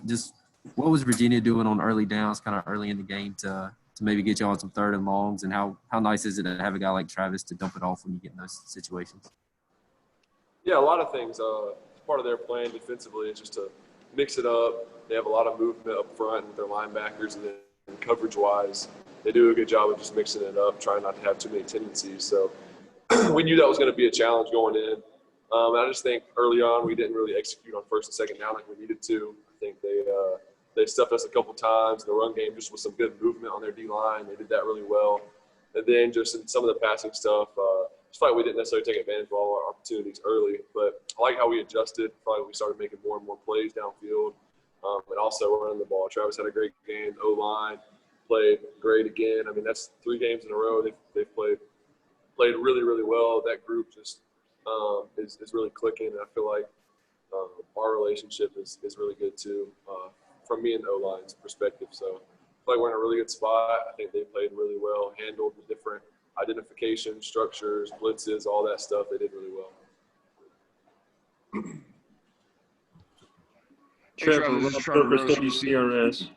Just what was Virginia doing on early downs, kind of early in the game to maybe get you on some third and longs, and how nice is it to have a guy like Travis to dump it off when you get in those situations? Yeah, a lot of things. Part of their plan defensively is just to mix it up. They have a lot of movement up front with their linebackers, and then coverage-wise, they do a good job of just mixing it up, trying not to have too many tendencies. So we knew that was going to be a challenge going in. And I just think early on we didn't really execute on first and second down like we needed to. I think they stuffed us a couple times. The run game just with some good movement on their D-line. They did that really well. And then just in some of the passing stuff, just like we didn't necessarily take advantage of all our opportunities early. But I like how we adjusted. Probably we started making more and more plays downfield, and also running the ball. Travis had a great game. O-line played great again. I mean, that's 3 games in a row. They've played really, really well. That group just is really clicking. And I feel like our relationship is really good too, from me and O-line's perspective. So I feel like we're in a really good spot. I think they played really well, handled the different identification, structures, blitzes, all that stuff. They did really well. Trevor, this is Trevor for WCRS.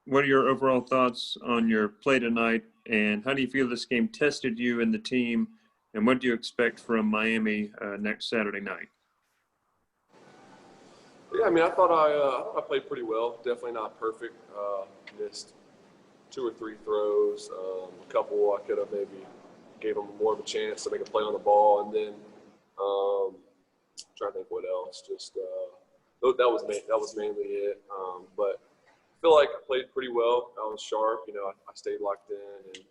What are your overall thoughts on your play tonight, and how do you feel this game tested you and the team, and what do you expect from Miami next Saturday night? Yeah, I mean, I thought I played pretty well. Definitely not perfect. Missed 2 or 3 throws. A couple I could have maybe gave them more of a chance to make a play on the ball, and then trying to think what else. Just that was mainly it. But I feel like I played pretty well. I was sharp. You know, I stayed locked in and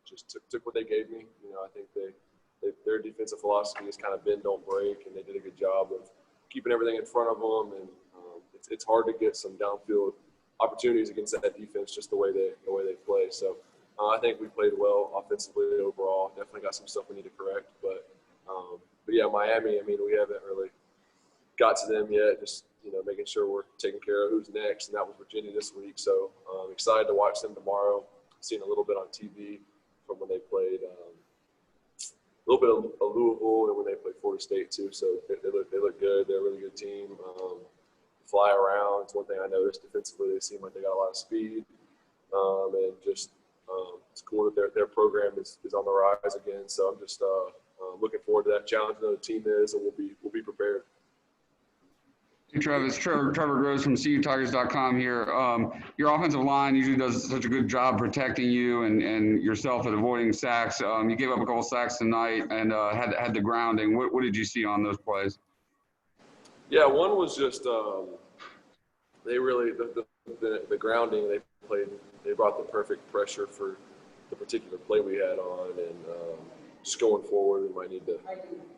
just took what they gave me. You know, I think their defensive philosophy is kind of bend, don't break, and they did a good job of keeping everything in front of them. And it's hard to get some downfield opportunities against that defense, just the way they play. So I think we played well offensively overall. Definitely got some stuff we need to correct, but yeah, Miami. I mean, we haven't really got to them yet. Just making sure we're taking care of who's next, and that was Virginia this week. So I'm excited to watch them tomorrow. I've seen a little bit on TV from when they played a little bit of Louisville and when they played Florida State too. So they look good. They're a really good team. Fly around. It's one thing I noticed defensively. They seem like they got a lot of speed, and just it's cool that their program is on the rise again. So I'm just looking forward to that challenge. I know the team is, and we'll be prepared. Hey, Travis. Trevor Groves from CUTigers.com here. Your offensive line usually does such a good job protecting you and yourself at avoiding sacks. You gave up a couple sacks tonight and had the grounding. What did you see on those plays? Yeah, one was just they really the grounding they brought the perfect pressure for the particular play we had on, and just going forward we might need to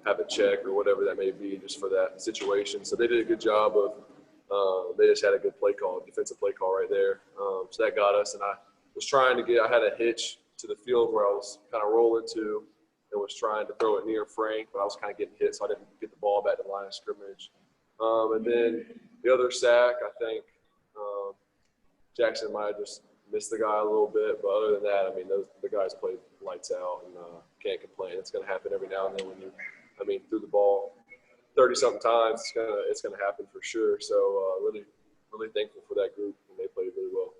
have a check or whatever that may be just for that situation. So they did a good job of they just had a good play call, defensive play call right there. So that got us, and I was trying to I had a hitch to the field where I was kind of rolling to and was trying to throw it near Frank, but I was kind of getting hit, so I didn't get the ball back to the line of scrimmage. And then the other sack, I think Jackson might have just missed the guy a little bit. But other than that, I mean, the guys played lights out and can't complain. It's going to happen every now and then when you threw the ball 30-something times. It's gonna happen for sure. So really, really thankful for that group, and they played really well.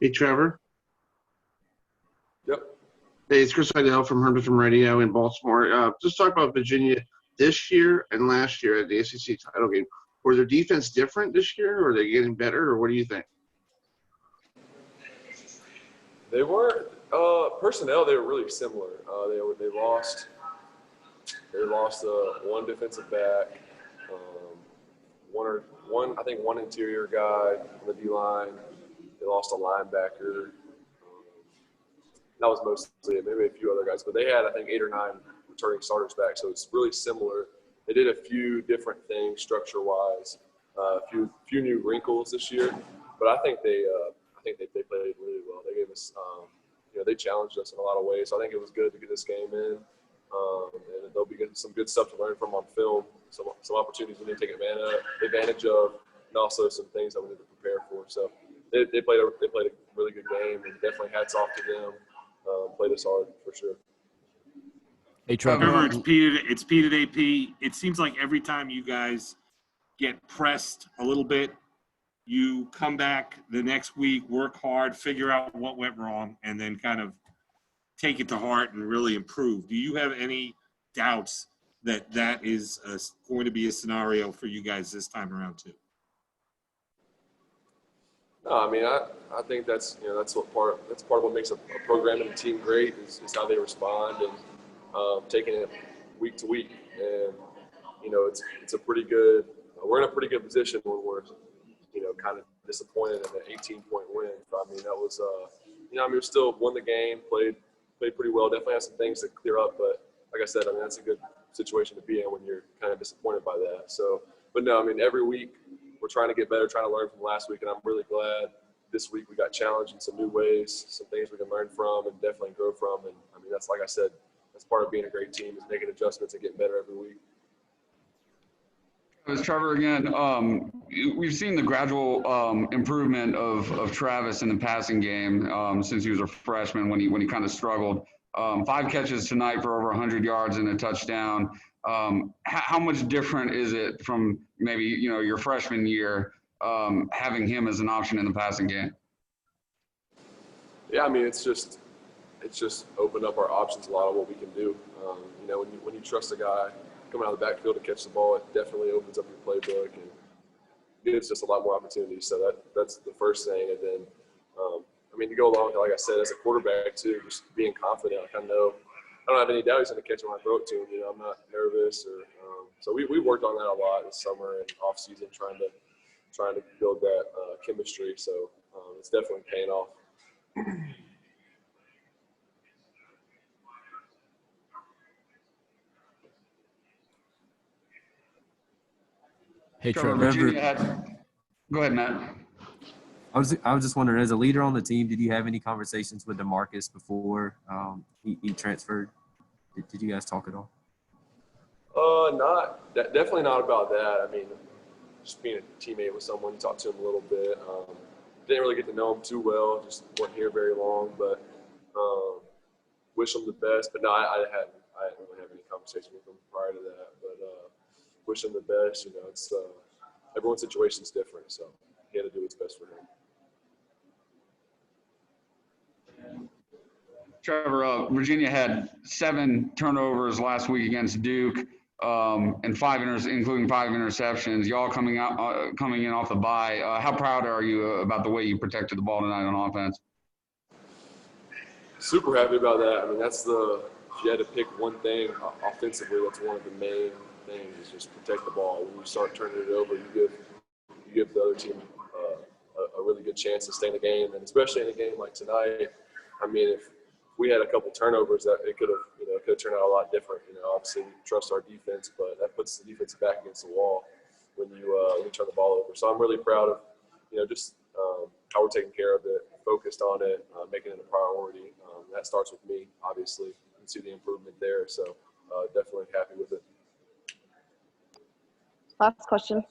Hey, Trevor. Yep. Hey, it's Chris Idell from Herman from Radio in Baltimore. Just talk about Virginia this year and last year at the ACC title game. Were their defense different this year, or are they getting better, or what do you think? They weren't personnel. They were really similar. They lost one defensive back, one interior guy on the D line. They lost a linebacker. That was mostly it. Maybe a few other guys, but they had, I think, 8 or 9 returning starters back. So it's really similar. They did a few different things structure-wise, a few new wrinkles this year, but I think they played really well. They gave us, they challenged us in a lot of ways. So I think it was good to get this game in, and there'll be some good stuff to learn from on film. Some opportunities we need to take advantage of, and also some things that we need to prepare for. So they played a really good game, and definitely hats off to them. Played us hard for sure. Hey, Trevor. Trevor, it's Pete at AP. It seems like every time you guys get pressed a little bit, you come back the next week, work hard, figure out what went wrong, and then kind of take it to heart and really improve. Do you have any doubts that that is going to be a scenario for you guys this time around too? No, I mean, I think that's part of what makes a program and a team great is how they respond and taking it week to week. And it's a pretty good. We're in a pretty good position when we're kind of disappointed in an 18-point win. But, I mean, that was we still won the game, played pretty well. Definitely have some things to clear up, but like I said, I mean, that's a good situation to be in when you're kind of disappointed by that. So, but no, I mean, every week we're trying to get better, trying to learn from last week, and I'm really glad this week we got challenged in some new ways, some things we can learn from and definitely grow from. And I mean, that's, like I said, that's part of being a great team is making adjustments and getting better every week. It's Trevor again. We've seen the gradual improvement of Travis in the passing game since he was a freshman when he kind of struggled. 5 catches tonight for over 100 yards and a touchdown. How much different is it from maybe your freshman year having him as an option in the passing game? Yeah, I mean, it's just opened up our options a lot of what we can do. When you trust a guy coming out of the backfield to catch the ball, it definitely opens up your playbook and gives just a lot more opportunities. So that's the first thing. And then, to go along with, like I said, as a quarterback too, just being confident. Like I don't have any doubt he's going to catch it when I throw it to him. I'm not nervous so we worked on that a lot this summer and off season, trying to build that chemistry. So it's definitely paying off. Hey, Trevor, Trevor. Virginia go ahead, Matt. I was just wondering, as a leader on the team, did you have any conversations with DeMarcus before he transferred? Did you guys talk at all? Definitely not about that. I mean, just being a teammate with someone, you talk to him a little bit. Didn't really get to know him too well. Just wasn't here very long, but wish him the best. But no, I didn't really have any conversation with him prior to that. But wish him the best. It's everyone's situation is different, so he had to do what's best for him. Trevor, Virginia had 7 turnovers last week against Duke, and including 5 interceptions. Y'all coming in off the bye. How proud are you about the way you protected the ball tonight on offense? Super happy about that. I mean, if you had to pick one thing offensively, that's one of the main things is just protect the ball. When you start turning it over, you give the other team a really good chance to stay in the game, and especially in a game like tonight. I mean, if we had a couple turnovers, that it could have turned out a lot different. Obviously we trust our defense, but that puts the defense back against the wall when you turn the ball over. So I'm really proud of just how we're taking care of it, focused on it, making it a priority. That starts with me, obviously. You can see the improvement there. So definitely happy with it. Last question.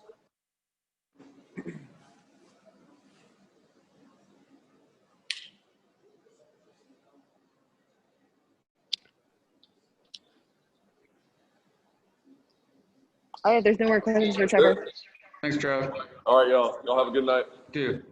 All right, there's no more questions for Trevor. Thanks, Trev. All right, y'all. Y'all have a good night. Dude.